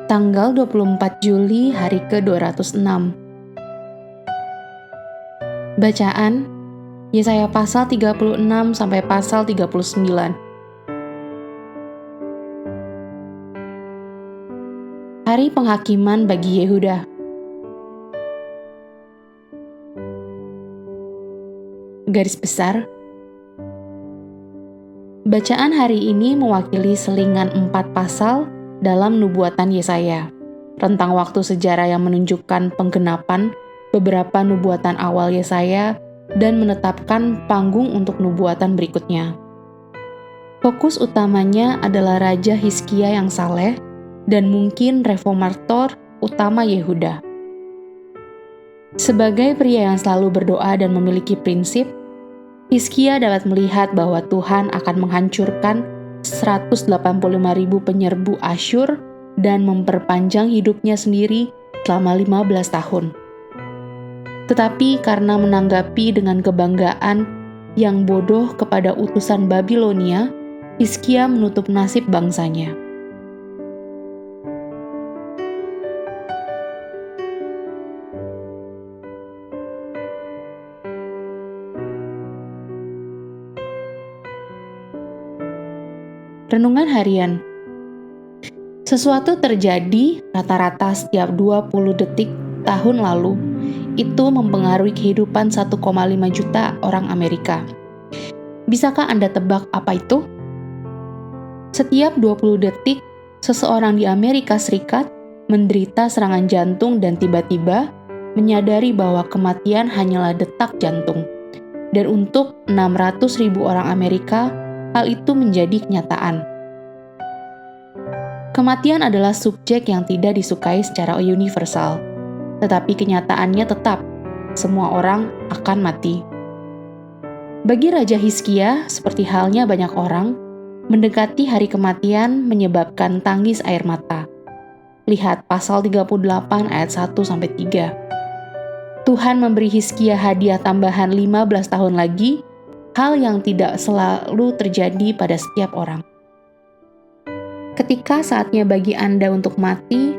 Tanggal 24 Juli hari ke-206. Bacaan Yesaya pasal 36 sampai pasal 39. Hari penghakiman bagi Yehuda. Garis besar, bacaan hari ini mewakili selingan 4 pasal dalam nubuatan Yesaya, rentang waktu sejarah yang menunjukkan penggenapan beberapa nubuatan awal Yesaya dan menetapkan panggung untuk nubuatan berikutnya. Fokus utamanya adalah Raja Hizkia yang saleh dan mungkin reformator utama Yehuda. Sebagai pria yang selalu berdoa dan memiliki prinsip, Hizkia dapat melihat bahwa Tuhan akan menghancurkan 185.000 penyerbu Asyur dan memperpanjang hidupnya sendiri selama 15 tahun. Tetapi karena menanggapi dengan kebanggaan yang bodoh kepada utusan Babilonia, Hizkia menutup nasib bangsanya. Renungan harian. Sesuatu terjadi rata-rata setiap 20 detik tahun lalu. Itu mempengaruhi kehidupan 1,5 juta orang Amerika. Bisakah Anda tebak apa itu? Setiap 20 detik, seseorang di Amerika Serikat menderita serangan jantung dan tiba-tiba menyadari bahwa kematian hanyalah detak jantung. Dan untuk 600.000 orang Amerika, hal itu menjadi kenyataan. Kematian adalah subjek yang tidak disukai secara universal, tetapi kenyataannya tetap, semua orang akan mati. Bagi Raja Hizkia, seperti halnya banyak orang, mendekati hari kematian menyebabkan tangis air mata. Lihat pasal 38 ayat 1-3. Tuhan memberi Hizkia hadiah tambahan 15 tahun lagi, hal yang tidak selalu terjadi pada setiap orang. Ketika saatnya bagi Anda untuk mati,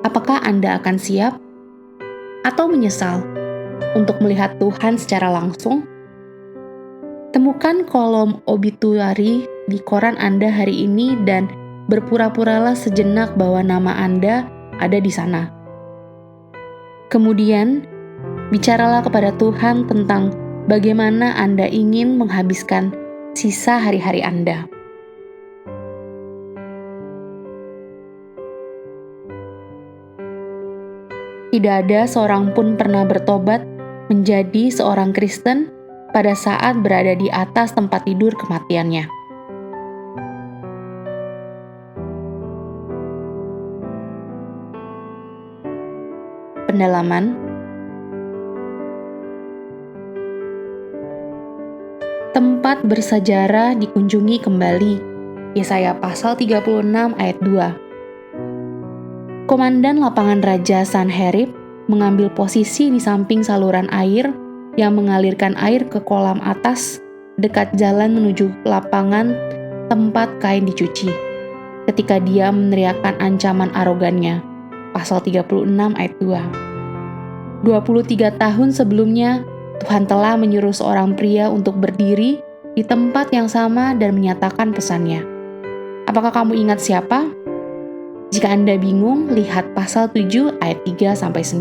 apakah Anda akan siap? Atau menyesal untuk melihat Tuhan secara langsung? Temukan kolom obituari di koran Anda hari ini dan berpura-puralah sejenak bahwa nama Anda ada di sana. Kemudian, bicaralah kepada Tuhan tentang bagaimana Anda ingin menghabiskan sisa hari-hari Anda. Tidak ada seorang pun pernah bertobat menjadi seorang Kristen pada saat berada di atas tempat tidur kematiannya. Pendalaman. Tempat bersejarah dikunjungi kembali. Yesaya pasal 36 ayat 2. Komandan lapangan Raja Sanherib mengambil posisi di samping saluran air yang mengalirkan air ke kolam atas dekat jalan menuju lapangan tempat kain dicuci. Ketika dia meneriakkan ancaman arogannya. Pasal 36 ayat 2. 23 tahun sebelumnya, Tuhan telah menyuruh seorang pria untuk berdiri di tempat yang sama dan menyatakan pesannya. Apakah kamu ingat siapa? Jika Anda bingung, lihat pasal 7 ayat 3-9.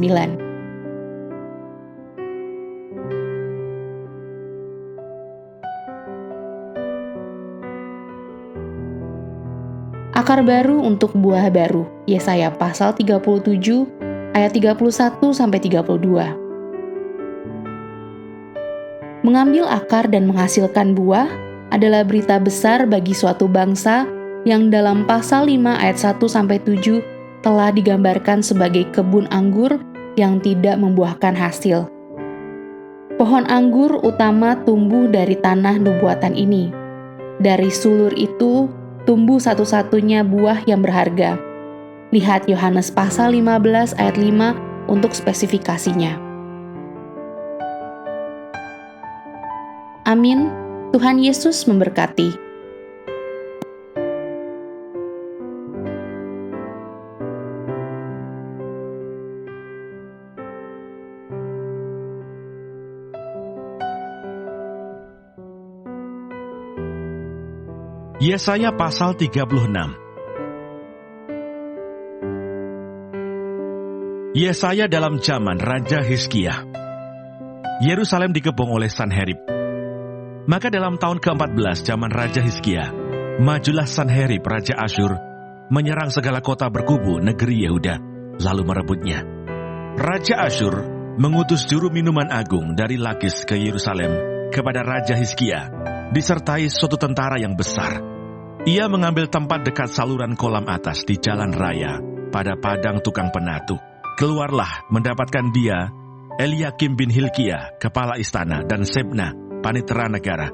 Akar baru untuk buah baru. Yesaya pasal 37 ayat 31-32. Mengambil akar dan menghasilkan buah adalah berita besar bagi suatu bangsa yang dalam pasal 5 ayat 1-7 telah digambarkan sebagai kebun anggur yang tidak membuahkan hasil. Pohon anggur utama tumbuh dari tanah nubuatan ini. Dari sulur itu tumbuh satu-satunya buah yang berharga. Lihat Yohanes pasal 15 ayat 5 untuk spesifikasinya. Amin. Tuhan Yesus memberkati. Yesaya pasal 36. Yesaya dalam zaman Raja Hizkia. Yerusalem dikepung oleh Sanherib. Maka dalam tahun ke-14 zaman Raja Hizkia, majulah Sanherib Raja Asyur, menyerang segala kota berkubu negeri Yehuda, lalu merebutnya. Raja Asyur mengutus juru minuman agung dari Lakis ke Yerusalem kepada Raja Hizkia, disertai suatu tentara yang besar. Ia mengambil tempat dekat saluran kolam atas di jalan raya, pada padang tukang penatu. Keluarlah mendapatkan dia, Eliakim bin Hilkia, kepala istana, dan Sebna, panitera negara,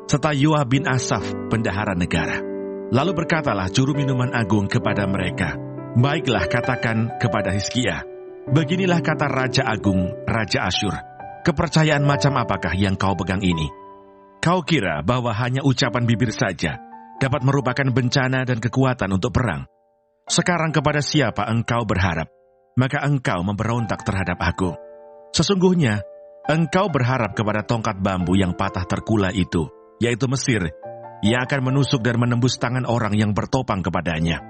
serta Yoah bin Asaf, bendahara negara. Lalu berkatalah juru minuman agung kepada mereka, "Baiklah, katakan kepada Hizkia, beginilah kata Raja Agung, Raja Asyur, kepercayaan macam apakah yang kau pegang ini? Kau kira bahwa hanya ucapan bibir saja dapat merupakan bencana dan kekuatan untuk perang? Sekarang kepada siapa engkau berharap? Maka engkau memberontak terhadap aku. Sesungguhnya, engkau berharap kepada tongkat bambu yang patah terkulai itu, yaitu Mesir, yang akan menusuk dan menembus tangan orang yang bertopang kepadanya.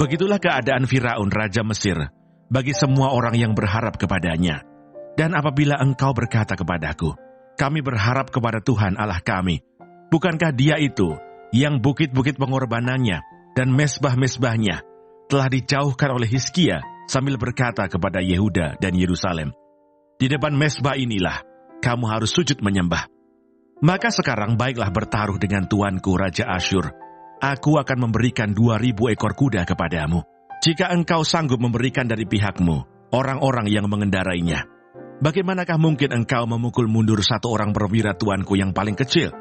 Begitulah keadaan Firaun, Raja Mesir, bagi semua orang yang berharap kepadanya. Dan apabila engkau berkata kepadaku, kami berharap kepada Tuhan Allah kami, bukankah dia itu yang bukit-bukit pengorbanannya dan mesbah-mesbahnya telah dijauhkan oleh Hizkia sambil berkata kepada Yehuda dan Yerusalem, di depan mesbah inilah kamu harus sujud menyembah. Maka sekarang baiklah bertaruh dengan tuanku Raja Asyur. Aku akan memberikan 2.000 ekor kuda kepadamu, jika engkau sanggup memberikan dari pihakmu orang-orang yang mengendarainya. Bagaimanakah mungkin engkau memukul mundur satu orang perwira tuanku yang paling kecil?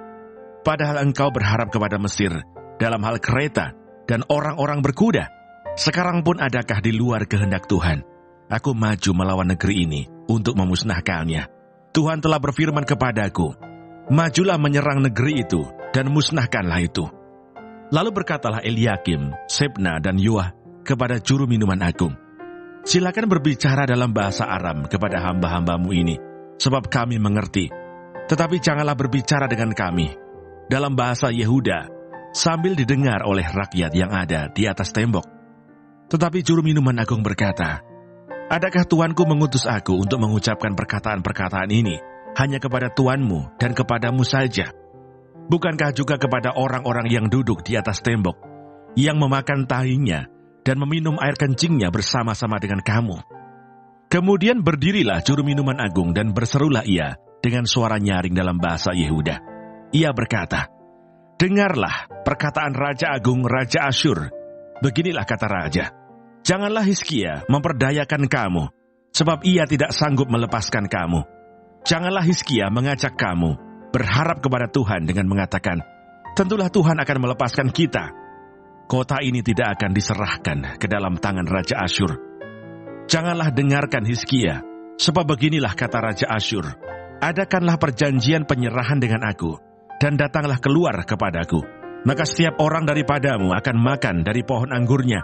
Padahal engkau berharap kepada Mesir dalam hal kereta dan orang-orang berkuda. Sekarang pun adakah di luar kehendak Tuhan aku maju melawan negeri ini untuk memusnahkannya? Tuhan telah berfirman kepadaku, majulah menyerang negeri itu dan musnahkanlah itu. Lalu berkatalah Eliakim, Sebna, dan Yoah kepada juru minuman agung, silakan berbicara dalam bahasa Aram kepada hamba-hambamu ini, sebab kami mengerti. Tetapi janganlah berbicara dengan kami dalam bahasa Yehuda, sambil didengar oleh rakyat yang ada di atas tembok. Tetapi juru minuman agung berkata, adakah tuanku mengutus aku untuk mengucapkan perkataan-perkataan ini hanya kepada tuanmu dan kepadamu saja? Bukankah juga kepada orang-orang yang duduk di atas tembok, yang memakan tahinya dan meminum air kencingnya bersama-sama dengan kamu? Kemudian berdirilah juru minuman agung dan berserulah ia dengan suara nyaring dalam bahasa Yehuda. Ia berkata, dengarlah perkataan Raja Agung, Raja Asyur. Beginilah kata Raja, janganlah Hizkia memperdayakan kamu, sebab ia tidak sanggup melepaskan kamu. Janganlah Hizkia mengajak kamu berharap kepada Tuhan dengan mengatakan, tentulah Tuhan akan melepaskan kita. Kota ini tidak akan diserahkan ke dalam tangan Raja Asyur. Janganlah dengarkan Hizkia, sebab beginilah kata Raja Asyur, adakanlah perjanjian penyerahan dengan aku, dan datanglah keluar kepadaku. Maka setiap orang daripadamu akan makan dari pohon anggurnya,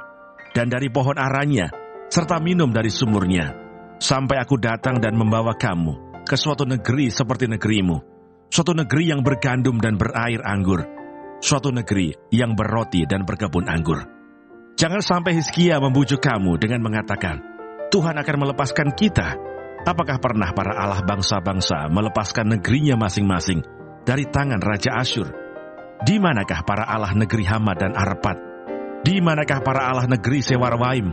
dan dari pohon aranya, serta minum dari sumurnya, sampai aku datang dan membawa kamu ke suatu negeri seperti negerimu, suatu negeri yang bergandum dan berair anggur, suatu negeri yang berroti dan berkebun anggur. Jangan sampai Hizkia membujuk kamu dengan mengatakan, Tuhan akan melepaskan kita. Apakah pernah para Allah bangsa-bangsa melepaskan negerinya masing-masing dari tangan Raja Asyur? Di manakah para Allah negeri Hamad dan Arpad? Di manakah para Allah negeri Sewarwaim?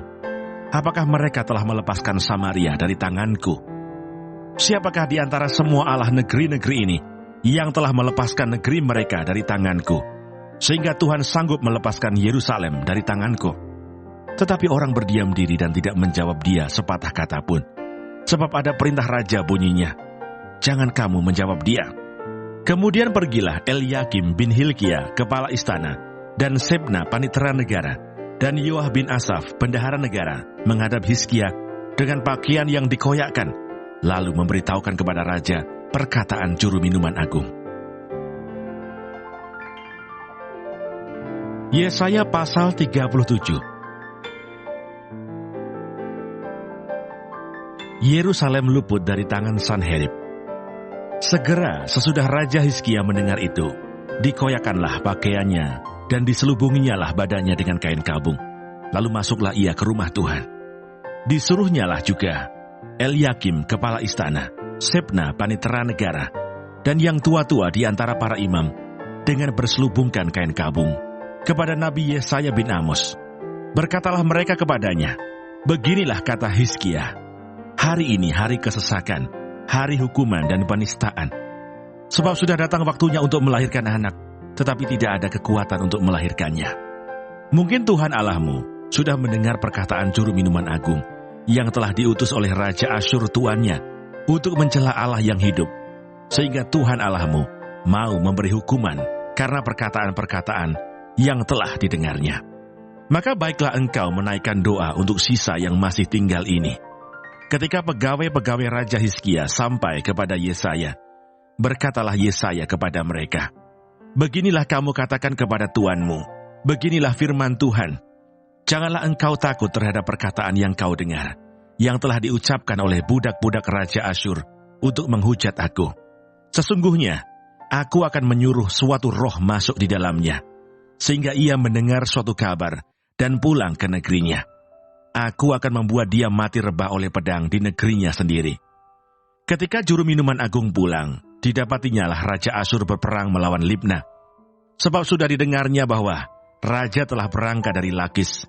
Apakah mereka telah melepaskan Samaria dari tanganku? Siapakah di antara semua Allah negeri-negeri ini yang telah melepaskan negeri mereka dari tanganku, sehingga Tuhan sanggup melepaskan Yerusalem dari tanganku? Tetapi orang berdiam diri dan tidak menjawab dia sepatah kata pun, sebab ada perintah raja bunyinya, jangan kamu menjawab dia. Kemudian pergilah Eliakim bin Hilkia, kepala istana, dan Sebna, panitera negara, dan Yoah bin Asaf, bendahara negara, menghadap Hizkia dengan pakaian yang dikoyakkan, lalu memberitahukan kepada raja perkataan juru minuman agung. Yesaya pasal 37. Yerusalem luput dari tangan Sanherib. Segera sesudah Raja Hizkia mendengar itu, dikoyakkanlah pakaiannya, dan diselubunginyalah badannya dengan kain kabung. Lalu masuklah ia ke rumah Tuhan. Disuruhnyalah juga Eliakim kepala istana, Sebna panitera negara, dan yang tua-tua di antara para imam, dengan berselubungkan kain kabung, kepada Nabi Yesaya bin Amos. Berkatalah mereka kepadanya, beginilah kata Hizkia, hari ini hari kesesakan, hari hukuman dan penistaan. Sebab sudah datang waktunya untuk melahirkan anak, tetapi tidak ada kekuatan untuk melahirkannya. Mungkin Tuhan Allahmu sudah mendengar perkataan juru minuman agung, yang telah diutus oleh Raja Asyur tuannya, untuk mencela Allah yang hidup, sehingga Tuhan Allahmu mau memberi hukuman karena perkataan-perkataan yang telah didengarnya. Maka baiklah engkau menaikkan doa untuk sisa yang masih tinggal ini. Ketika pegawai-pegawai Raja Hizkia sampai kepada Yesaya, berkatalah Yesaya kepada mereka, beginilah kamu katakan kepada tuanmu, beginilah firman Tuhan, janganlah engkau takut terhadap perkataan yang kau dengar, yang telah diucapkan oleh budak-budak Raja Asyur untuk menghujat aku. Sesungguhnya, aku akan menyuruh suatu roh masuk di dalamnya, sehingga ia mendengar suatu kabar dan pulang ke negerinya. Aku akan membuat dia mati rebah oleh pedang di negerinya sendiri. Ketika juru minuman agung pulang, didapatinyalah Raja Asyur berperang melawan Libna. Sebab sudah didengarnya bahwa raja telah berangkat dari Lakis.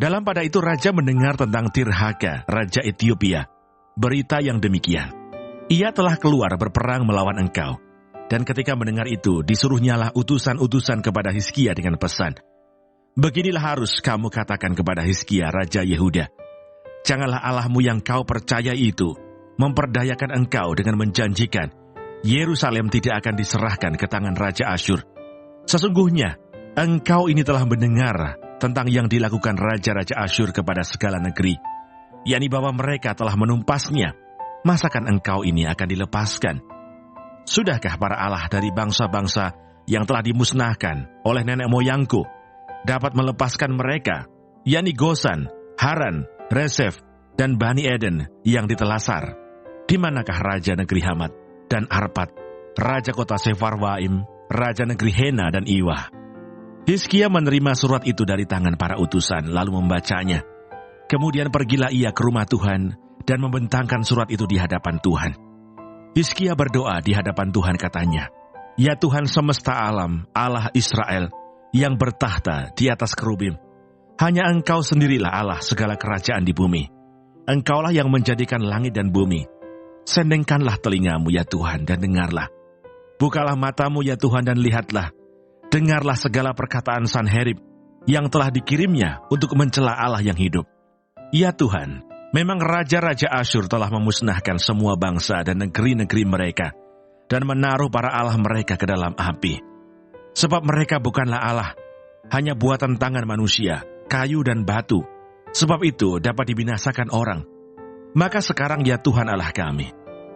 Dalam pada itu raja mendengar tentang Tirhaka, Raja Ethiopia, berita yang demikian. Ia telah keluar berperang melawan engkau. Dan ketika mendengar itu, disuruhnyalah utusan-utusan kepada Hizkia dengan pesan, beginilah harus kamu katakan kepada Hizkia, Raja Yehuda, janganlah Allahmu yang kau percayai itu memperdayakan engkau dengan menjanjikan Yerusalem tidak akan diserahkan ke tangan Raja Asyur. Sesungguhnya, engkau ini telah mendengar tentang yang dilakukan Raja-Raja Asyur kepada segala negeri, yakni bahwa mereka telah menumpasnya. Masakan engkau ini akan dilepaskan? Sudahkah para Allah dari bangsa-bangsa yang telah dimusnahkan oleh nenek moyangku dapat melepaskan mereka, yakni Gosan, Haran, Resef, dan Bani Eden yang ditelasar? Di manakah Raja negeri Hamat dan Arpad, Raja kota Sefarwaim, Raja negeri Hena dan Iwah? Hizkia menerima surat itu dari tangan para utusan, lalu membacanya. Kemudian pergilah ia ke rumah Tuhan dan membentangkan surat itu di hadapan Tuhan. Hizkia berdoa di hadapan Tuhan, katanya, ya Tuhan semesta alam, Allah Israel, yang bertahta di atas kerubim, hanya Engkau sendirilah Allah segala kerajaan di bumi. Engkaulah yang menjadikan langit dan bumi. Sendengkanlah telingamu ya Tuhan dan dengarlah. Bukalah matamu ya Tuhan dan lihatlah. Dengarlah segala perkataan Sanherib yang telah dikirimnya untuk mencela Allah yang hidup. Ya Tuhan, memang raja-raja Asyur telah memusnahkan semua bangsa dan negeri-negeri mereka dan menaruh para Allah mereka ke dalam api. Sebab mereka bukanlah Allah, hanya buatan tangan manusia, kayu dan batu. Sebab itu dapat dibinasakan orang. Maka sekarang ya Tuhan Allah kami,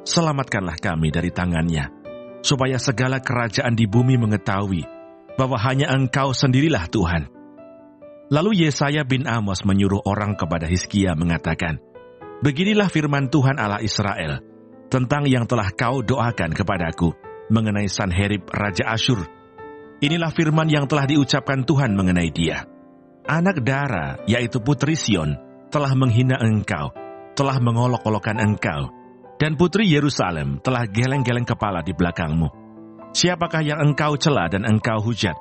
selamatkanlah kami dari tangannya, supaya segala kerajaan di bumi mengetahui bahwa hanya Engkau sendirilah Tuhan. Lalu Yesaya bin Amos menyuruh orang kepada Hizkia mengatakan, beginilah firman Tuhan Allah Israel tentang yang telah kau doakan kepadaku mengenai Sanherib Raja Asyur. Inilah firman yang telah diucapkan Tuhan mengenai dia. Anak Dara, yaitu putri Sion, telah menghina engkau, telah mengolok-olokkan engkau, dan putri Yerusalem telah geleng-geleng kepala di belakangmu. Siapakah yang engkau cela dan engkau hujat?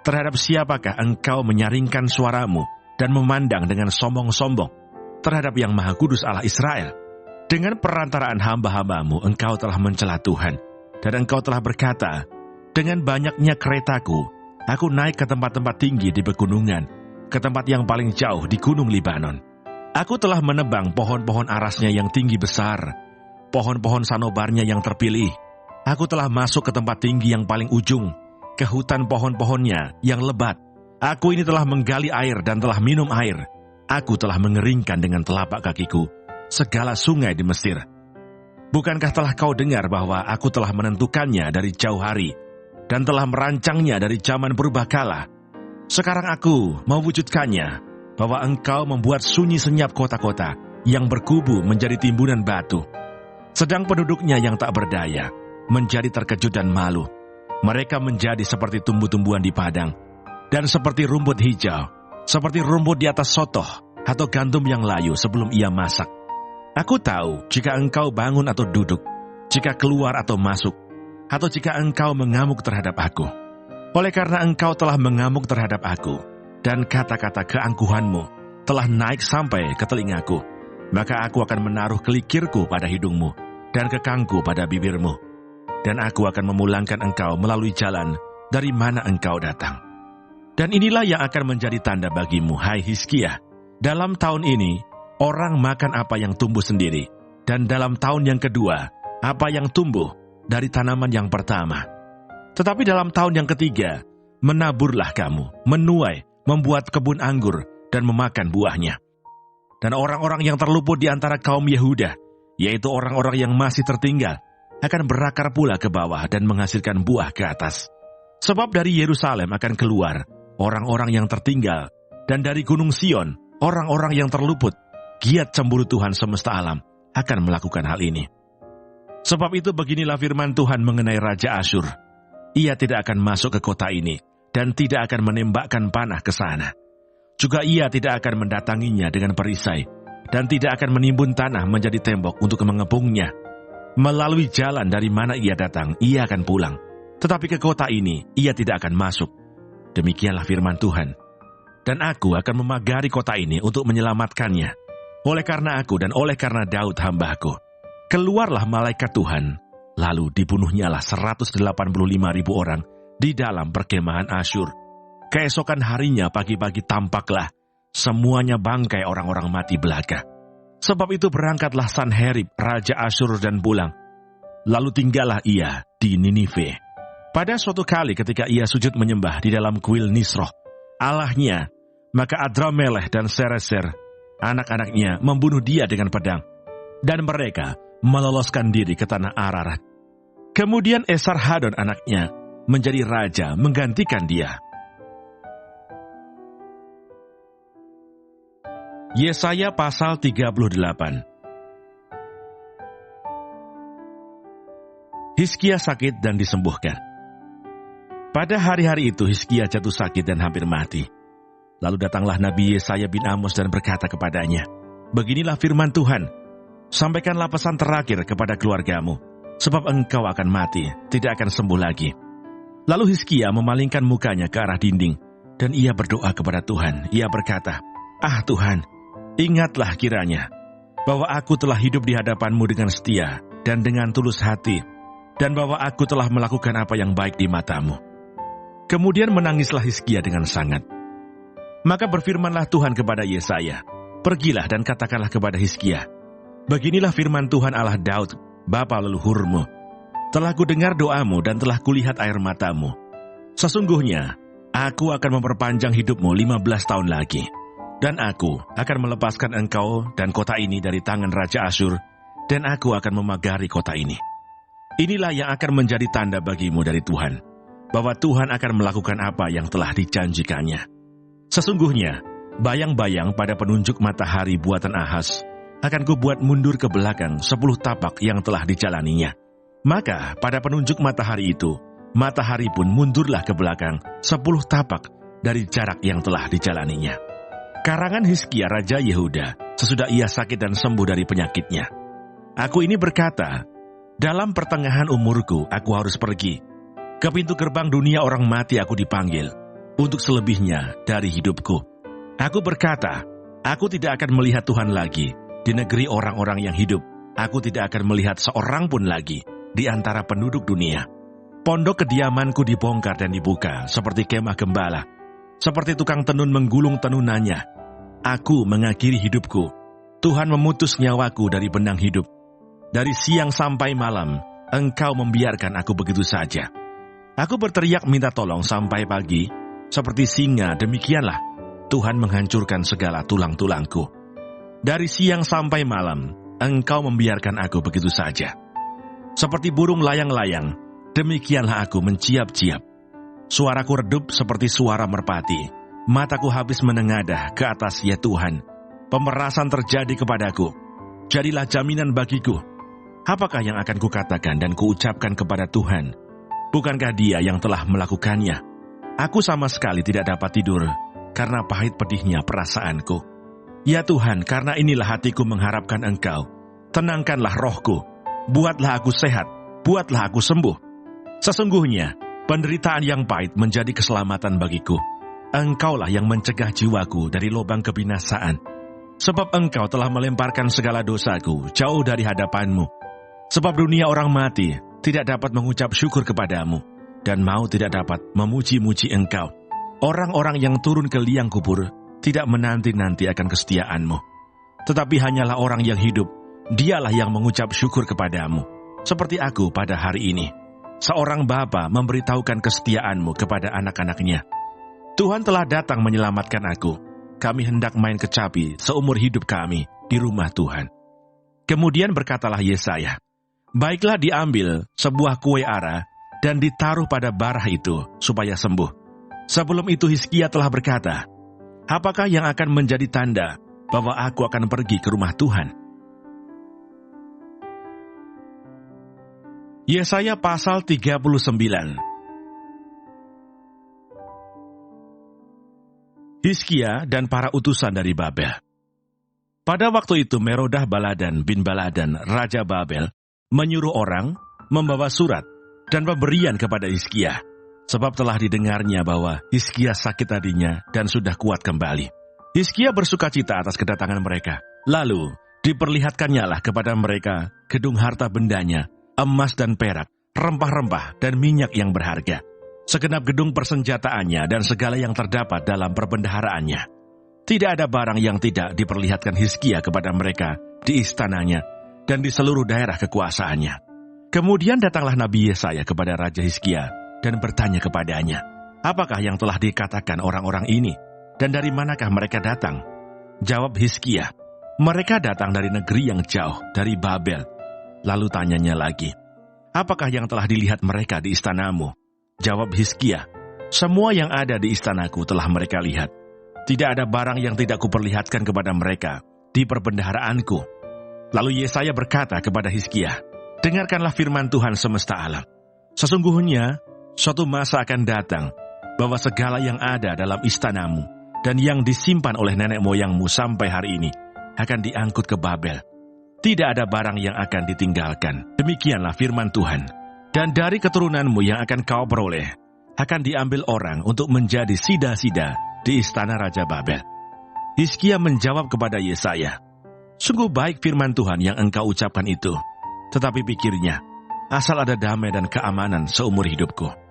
Terhadap siapakah engkau menyaringkan suaramu dan memandang dengan sombong-sombong? Terhadap yang Maha Kudus Allah Israel. Dengan perantaraan hamba-hambamu engkau telah mencela Tuhan, dan engkau telah berkata, dengan banyaknya keretaku, aku naik ke tempat-tempat tinggi di pegunungan, ke tempat yang paling jauh di gunung Libanon. Aku telah menebang pohon-pohon arasnya yang tinggi besar, pohon-pohon sanobarnya yang terpilih. Aku telah masuk ke tempat tinggi yang paling ujung, ke hutan pohon-pohonnya yang lebat. Aku ini telah menggali air dan telah minum air. Aku telah mengeringkan dengan telapak kakiku segala sungai di Mesir. Bukankah telah kau dengar bahwa aku telah menentukannya dari jauh hari dan telah merancangnya dari zaman purbakala? Sekarang aku mewujudkannya, bahwa engkau membuat sunyi senyap kota-kota yang berkubu menjadi timbunan batu. Sedang penduduknya yang tak berdaya menjadi terkejut dan malu. Mereka menjadi seperti tumbuh-tumbuhan di padang. dan seperti rumput hijau, seperti rumput di atas sotoh atau gandum yang layu sebelum ia masak. Aku tahu jika engkau bangun atau duduk, jika keluar atau masuk, atau jika engkau mengamuk terhadap aku. Oleh karena engkau telah mengamuk terhadap aku, dan kata-kata keangkuhanmu telah naik sampai ke telingaku, maka aku akan menaruh kelikirku pada hidungmu, dan kekangku pada bibirmu. Dan aku akan memulangkan engkau melalui jalan dari mana engkau datang. Dan inilah yang akan menjadi tanda bagimu, hai Hizkia. Dalam tahun ini, orang makan apa yang tumbuh sendiri, dan dalam tahun yang kedua, apa yang tumbuh dari tanaman yang pertama. Tetapi dalam tahun yang ketiga, menaburlah kamu, menuai, membuat kebun anggur, dan memakan buahnya. Dan orang-orang yang terluput di antara kaum Yehuda, yaitu orang-orang yang masih tertinggal, akan berakar pula ke bawah dan menghasilkan buah ke atas. Sebab dari Yerusalem akan keluar orang-orang yang tertinggal, dan dari Gunung Sion, orang-orang yang terluput, giat cemburu Tuhan semesta alam, akan melakukan hal ini. Sebab itu beginilah firman Tuhan mengenai Raja Asyur. Ia tidak akan masuk ke kota ini, dan tidak akan menembakkan panah ke sana. Juga ia tidak akan mendatanginya dengan perisai, dan tidak akan menimbun tanah menjadi tembok untuk mengepungnya. Melalui jalan dari mana ia datang, ia akan pulang. Tetapi ke kota ini, ia tidak akan masuk. Demikianlah firman Tuhan. Dan aku akan memagari kota ini untuk menyelamatkannya. Oleh karena aku dan oleh karena Daud hamba-Ku. Keluarlah malaikat Tuhan, lalu dibunuhnyalah 185.000 orang di dalam perkemahan Asyur. Keesokan harinya pagi-pagi tampaklah semuanya bangkai orang-orang mati belaka. Sebab itu berangkatlah Sanherib, Raja Asyur dan pulang. Lalu tinggallah ia di Ninive. Pada suatu kali ketika ia sujud menyembah di dalam kuil Nisroh, Allahnya, maka Adramelech dan Sarezer, anak-anaknya, membunuh dia dengan pedang. Dan mereka meloloskan diri ke tanah Ararat. Kemudian Esarhadon anaknya menjadi raja menggantikan dia. Yesaya pasal 38. Hizkia sakit dan disembuhkan. Pada hari-hari itu Hizkia jatuh sakit dan hampir mati. Lalu datanglah Nabi Yesaya bin Amos dan berkata kepadanya, "Beginilah firman Tuhan, sampaikanlah pesan terakhir kepada keluargamu, sebab engkau akan mati, tidak akan sembuh lagi." Lalu Hizkia memalingkan mukanya ke arah dinding, dan ia berdoa kepada Tuhan. Ia berkata, "Ah Tuhan, ingatlah kiranya, bahwa aku telah hidup di hadapan-Mu dengan setia dan dengan tulus hati, dan bahwa aku telah melakukan apa yang baik di mata-Mu." Kemudian menangislah Hizkia dengan sangat. Maka berfirmanlah Tuhan kepada Yesaya, "Pergilah dan katakanlah kepada Hizkia, beginilah firman Tuhan Allah Daud, bapa leluhurmu. Telah kudengar doamu dan telah kulihat air matamu. Sesungguhnya, aku akan memperpanjang hidupmu 15 tahun lagi. Dan aku akan melepaskan engkau dan kota ini dari tangan Raja Asyur, dan aku akan memagari kota ini. Inilah yang akan menjadi tanda bagimu dari Tuhan, bahwa Tuhan akan melakukan apa yang telah dijanjikannya. Sesungguhnya, bayang-bayang pada penunjuk matahari buatan Ahaz akan kubuat mundur ke belakang 10 tapak yang telah dijalaninya. Maka pada penunjuk matahari itu, matahari pun mundurlah ke belakang 10 tapak dari jarak yang telah dijalaninya." Karangan Hizkia Raja Yehuda sesudah ia sakit dan sembuh dari penyakitnya. "Aku ini berkata, dalam pertengahan umurku aku harus pergi. Ke pintu gerbang dunia orang mati aku dipanggil, untuk selebihnya dari hidupku. Aku berkata, aku tidak akan melihat Tuhan lagi di negeri orang-orang yang hidup. Aku tidak akan melihat seorang pun lagi di antara penduduk dunia. Pondok kediamanku dibongkar dan dibuka seperti kemah gembala, seperti tukang tenun menggulung tenunannya. Aku mengakhiri hidupku. Tuhan memutus nyawaku dari benang hidup. Dari siang sampai malam, Engkau membiarkan aku begitu saja. Aku berteriak minta tolong sampai pagi, seperti singa demikianlah Tuhan menghancurkan segala tulang-tulangku. Dari siang sampai malam, Engkau membiarkan aku begitu saja. Seperti burung layang-layang, demikianlah aku menciap-ciap. Suaraku redup seperti suara merpati. Mataku habis menengadah ke atas, ya Tuhan. Pemerasan terjadi kepadaku. Jadilah jaminan bagiku. Apakah yang akan kukatakan dan kuucapkan kepada Tuhan? Bukankah Dia yang telah melakukannya? Aku sama sekali tidak dapat tidur karena pahit pedihnya perasaanku. Ya Tuhan, karena inilah hatiku mengharapkan Engkau. Tenangkanlah rohku, buatlah aku sehat, buatlah aku sembuh. Sesungguhnya, penderitaan yang pahit menjadi keselamatan bagiku. Engkaulah yang mencegah jiwaku dari lubang kebinasaan. Sebab Engkau telah melemparkan segala dosaku jauh dari hadapan-Mu. Sebab dunia orang mati tidak dapat mengucap syukur kepadamu, dan mau tidak dapat memuji-muji Engkau. Orang-orang yang turun ke liang kubur tidak menanti-nanti akan kesetiaan-Mu. Tetapi hanyalah orang yang hidup, dialah yang mengucap syukur kepadamu. Seperti aku pada hari ini. Seorang bapa memberitahukan kesetiaan-Mu kepada anak-anaknya. Tuhan telah datang menyelamatkan aku. Kami hendak main kecapi seumur hidup kami di rumah Tuhan. Kemudian berkatalah Yesaya, baiklah diambil sebuah kue ara dan ditaruh pada barah itu supaya sembuh. Sebelum itu Hizkia telah berkata, apakah yang akan menjadi tanda bahwa aku akan pergi ke rumah Tuhan? Yesaya pasal 39. Hizkia dan para utusan dari Babel. Pada waktu itu Merodah Baladan bin Baladan, Raja Babel, menyuruh orang membawa surat dan pemberian kepada Hizkia, sebab telah didengarnya bahwa Hizkia sakit hatinya dan sudah kuat kembali. Hizkia bersukacita atas kedatangan mereka. Lalu diperlihatkannyalah kepada mereka gedung harta bendanya, emas dan perak, rempah-rempah dan minyak yang berharga, segenap gedung persenjataannya dan segala yang terdapat dalam perbendaharaannya. Tidak ada barang yang tidak diperlihatkan Hizkia kepada mereka di istananya dan di seluruh daerah kekuasaannya. Kemudian datanglah Nabi Yesaya kepada Raja Hizkia dan bertanya kepadanya, apakah yang telah dikatakan orang-orang ini dan dari manakah mereka datang? Jawab Hizkia, mereka datang dari negeri yang jauh, dari Babel. Lalu tanyanya lagi, apakah yang telah dilihat mereka di istanamu? Jawab Hizkia, semua yang ada di istanaku telah mereka lihat. Tidak ada barang yang tidak kuperlihatkan kepada mereka di perbendaharaanku. Lalu Yesaya berkata kepada Hizkia, dengarkanlah firman Tuhan semesta alam. Sesungguhnya, suatu masa akan datang bahwa segala yang ada dalam istanamu dan yang disimpan oleh nenek moyangmu sampai hari ini akan diangkut ke Babel. Tidak ada barang yang akan ditinggalkan. Demikianlah firman Tuhan. Dan dari keturunanmu yang akan kau peroleh, akan diambil orang untuk menjadi sida-sida di istana Raja Babel. Hizkia menjawab kepada Yesaya, sungguh baik firman Tuhan yang engkau ucapkan itu. Tetapi pikirnya, asal ada damai dan keamanan seumur hidupku.